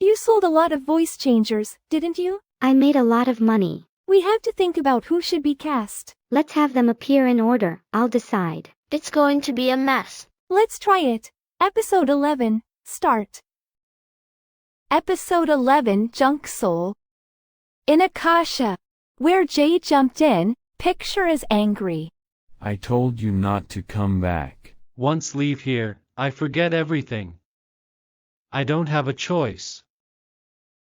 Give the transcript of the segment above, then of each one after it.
You sold a lot of voice changers, didn't you? I made a lot of money. We have to think about who should be cast. Let's have them appear in order, I'll decide. It's going to be a mess. Let's try it. Episode 11, start. Episode 11, Junk Soul. In Akasha, where Jay jumped in, picture is angry. I told you not to come back. Once leave here, I forget everything. I don't have a choice.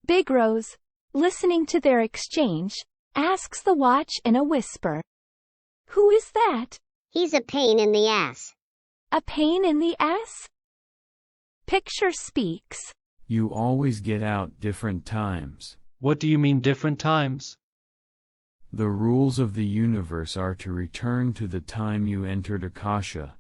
Big Rose, listening to their exchange, asks the watch in a whisper. Who is that? He's a pain in the ass. A pain in the ass? Picture speaks. You always get out different times. What do you mean different times? The rules of the universe are to return to the time you entered Akasha.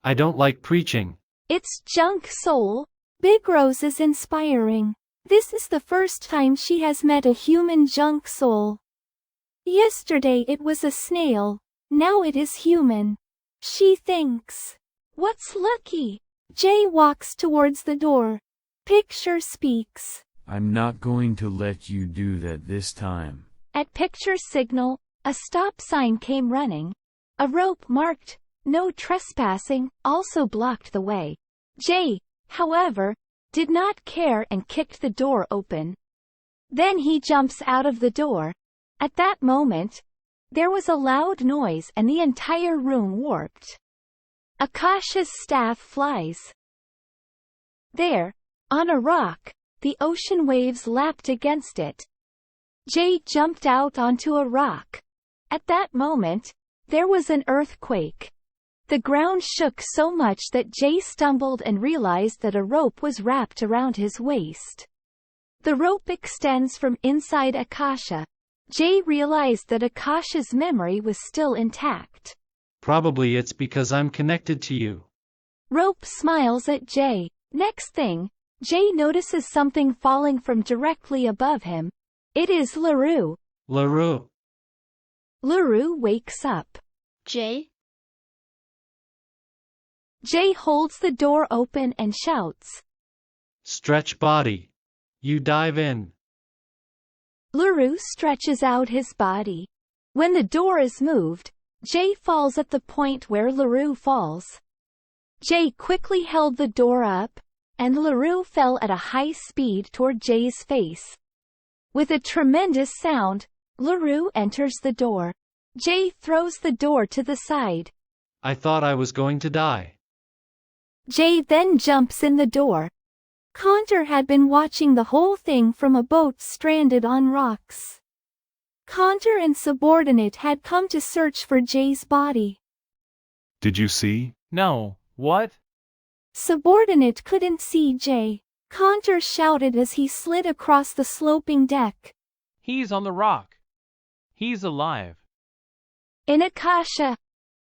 I don't like preaching. It's Junk Soul. Big Rose is inspiring. This is the first time she has met a human junk soul. Yesterday it was a snail, now it is human. She thinks. What's lucky? Jay walks towards the door. Picture speaks. I'm not going to let you do that this time. At picture signal, a stop sign came running. A rope marked, "No trespassing," also blocked the way. Jay, however, did not care and kicked the door open. Then he jumps out of the door. At that moment, there was a loud noise and the entire room warped. Akasha's staff flies. There, on a rock, the ocean waves lapped against it. Jay jumped out onto a rock. At that moment, there was an earthquake. The ground shook so much that Jay stumbled and realized that a rope was wrapped around his waist. The rope extends from inside Akasha. Jay realized that Akasha's memory was still intact. Probably it's because I'm connected to you. Rope smiles at Jay. Next thing, Jay notices something falling from directly above him. It is LaRue. LaRue. LaRue wakes up. Jay? Jay holds the door open and shouts. Stretch body. You dive in. LaRue stretches out his body. When the door is moved, Jay falls at the point where LaRue falls. Jay quickly held the door up, and LaRue fell at a high speed toward Jay's face. With a tremendous sound, LaRue enters the door. Jay throws the door to the side. I thought I was going to die. Jay then jumps in the door. Conter had been watching the whole thing from a boat stranded on rocks. Conter and Subordinate had come to search for Jay's body. Did you see? No, what? Subordinate couldn't see Jay. Conter shouted as he slid across the sloping deck. He's on the rock. He's alive. In Akasha,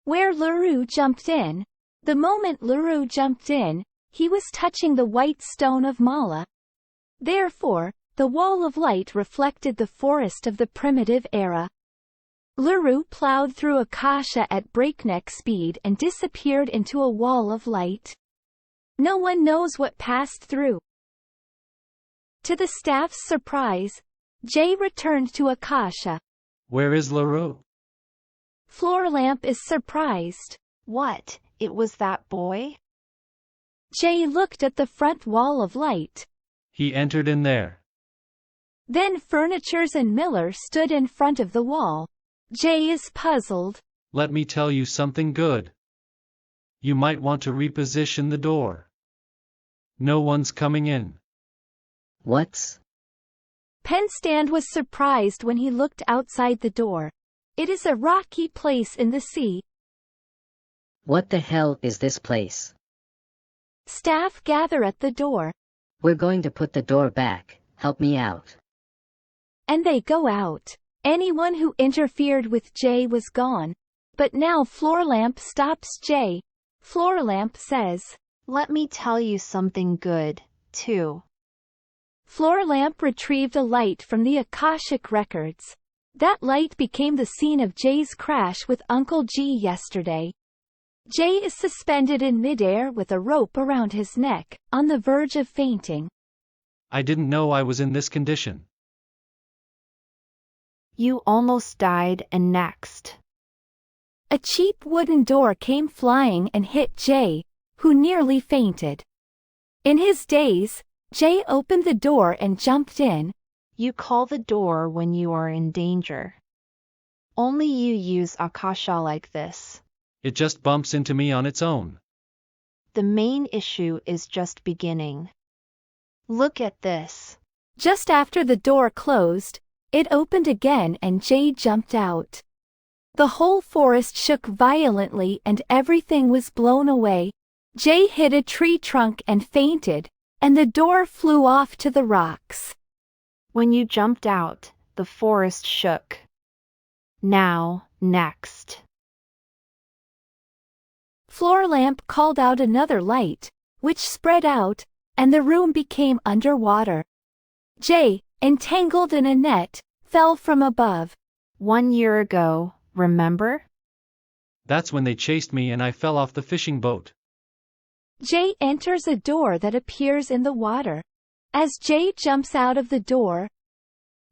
where LaRue jumped in, the moment LaRue jumped in, he was touching the white stone of Mala. Therefore, the wall of light reflected the forest of the primitive era. LaRue plowed through Akasha at breakneck speed and disappeared into a wall of light. No one knows what passed through. To the staff's surprise, Jay returned to Akasha. Where is LaRue? Floorlamp is surprised. What? It was that boy? Jay looked at the front wall of light. He entered in there. Then Furnitures and Miller stood in front of the wall. Jay is puzzled. Let me tell you something good. You might want to reposition the door. No one's coming in. What's? Penstand was surprised when he looked outside the door. It is a rocky place in the sea. What the hell is this place? Staff gather at the door. We're going to put the door back. Help me out. And they go out. Anyone who interfered with Jay was gone. But now Floorlamp stops Jay. Floorlamp says, Let me tell you something good, too. Floorlamp retrieved a light from the Akashic records. That light became the scene of Jay's crash with Uncle G yesterday. Jay is suspended in midair with a rope around his neck, on the verge of fainting. I didn't know I was in this condition. You almost died and next. A cheap wooden door came flying and hit Jay, who nearly fainted. In his daze, Jay opened the door and jumped in. You call the door when you are in danger. Only you use Akasha like this. It just bumps into me on its own. The main issue is just beginning. Look at this. Just after the door closed, it opened again and Jay jumped out. The whole forest shook violently and everything was blown away. Jay hit a tree trunk and fainted, and the door flew off to the rocks. When you jumped out, the forest shook. Now, next. Floor lamp called out another light, which spread out, and the room became underwater. Jay, entangled in a net, fell from above. 1 year ago, remember? That's when they chased me and I fell off the fishing boat. Jay enters a door that appears in the water. As Jay jumps out of the door,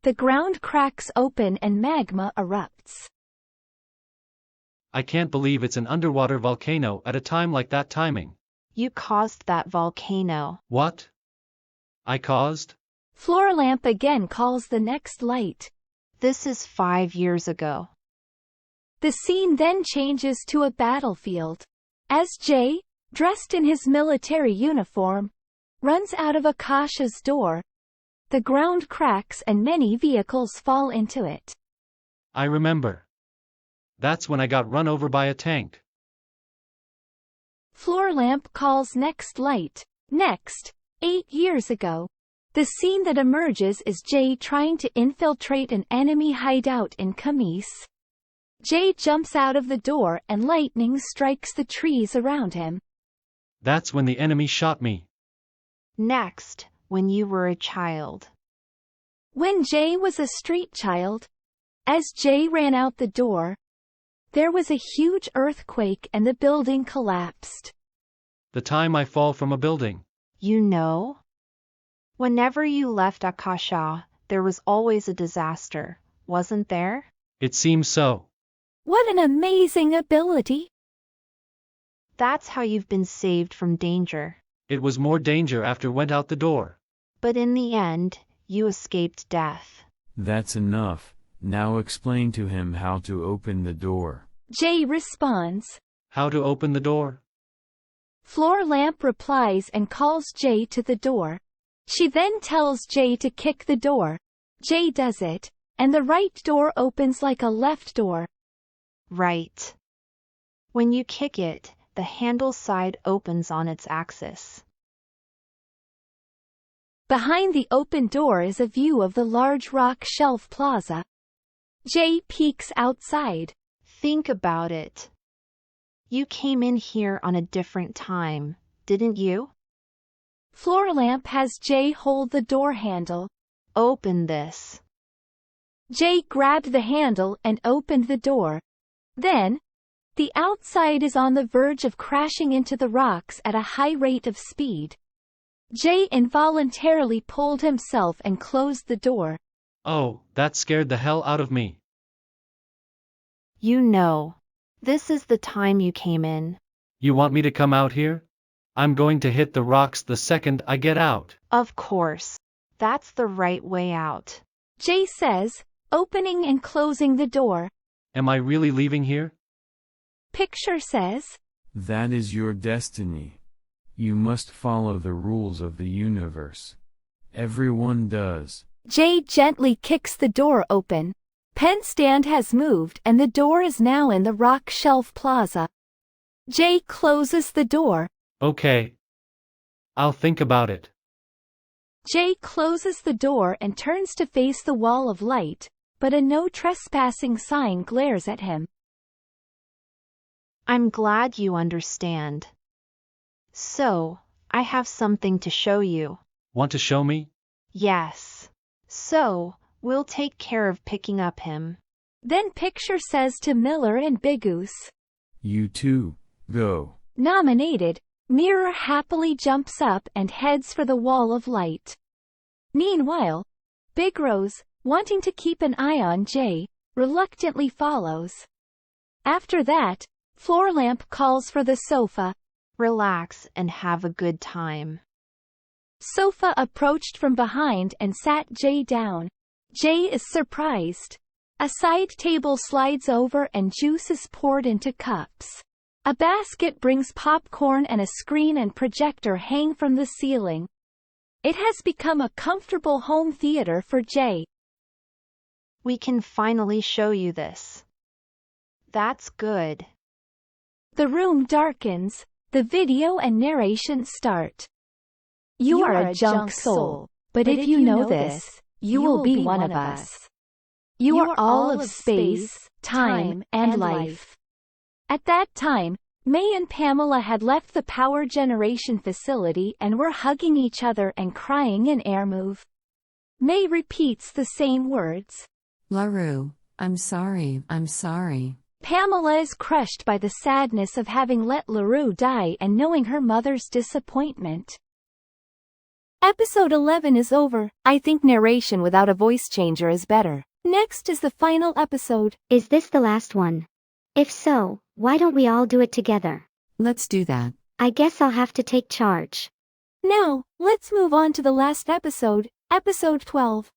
the ground cracks open and magma erupts. I can't believe it's an underwater volcano at a time like that timing. You caused that volcano. What? I caused? Floor lamp again calls the next light. This is 5 years ago. The scene then changes to a battlefield. As Jay, dressed in his military uniform, runs out of Akasha's door, the ground cracks and many vehicles fall into it. I remember. That's when I got run over by a tank. Floor lamp calls next light. Next, 8 years ago. The scene that emerges is Jay trying to infiltrate an enemy hideout in Kamis. Jay jumps out of the door and lightning strikes the trees around him. That's when the enemy shot me. Next, when you were a child. When Jay was a street child, as Jay ran out the door, there was a huge earthquake and the building collapsed. The time I fall from a building. You know? Whenever you left Akasha, there was always a disaster, wasn't there? It seems so. What an amazing ability! That's how you've been saved from danger. It was more danger after went out the door. But in the end, you escaped death. That's enough. Now explain to him how to open the door. Jay responds. How to open the door? Floor lamp replies and calls Jay to the door. She then tells Jay to kick the door. Jay does it, and the right door opens like a left door. Right. When you kick it, the handle side opens on its axis. Behind the open door is a view of the large rock shelf plaza. Jay peeks outside. Think about it. You came in here on a different time, didn't you? Floor lamp has Jay hold the door handle. Open this. Jay grabbed the handle and opened the door. Then, the outside is on the verge of crashing into the rocks at a high rate of speed. Jay involuntarily pulled himself and closed the door. Oh, that scared the hell out of me. You know. This is the time you came in. You want me to come out here? I'm going to hit the rocks the second I get out. Of course. That's the right way out. Jay says, opening and closing the door. Am I really leaving here? Picture says. That is your destiny. You must follow the rules of the universe. Everyone does. Jay gently kicks the door open. Pen stand has moved and the door is now in the rock shelf plaza. Jay closes the door. Okay. I'll think about it. Jay closes the door and turns to face the wall of light, but a no trespassing sign glares at him. I'm glad you understand. So, I have something to show you. Want to show me? Yes. So, we'll take care of picking up him. Then Picture says to Miller and Bigoose. You two, go. Nominated, Mirror happily jumps up and heads for the wall of light. Meanwhile, Big Rose, wanting to keep an eye on Jay, reluctantly follows. After that, Floorlamp calls for the sofa. Relax and have a good time. Sofa approached from behind and sat Jay down. Jay is surprised. A side table slides over and juice is poured into cups. A basket brings popcorn and a screen and projector hang from the ceiling. It has become a comfortable home theater for Jay. We can finally show you this. That's good. The room darkens. The video and narration start. You are a junk soul, but if you know this, you will be one of us. You are all of space, time, and life. At that time, May and Pamela had left the power generation facility and were hugging each other and crying in air move. May repeats the same words. LaRue, I'm sorry. Pamela is crushed by the sadness of having let LaRue die and knowing her mother's disappointment. Episode 11 is over. I think narration without a voice changer is better. Next is the final episode. Is this the last one? If so, why don't we all do it together? Let's do that. I guess I'll have to take charge. Now, let's move on to the last episode, episode 12.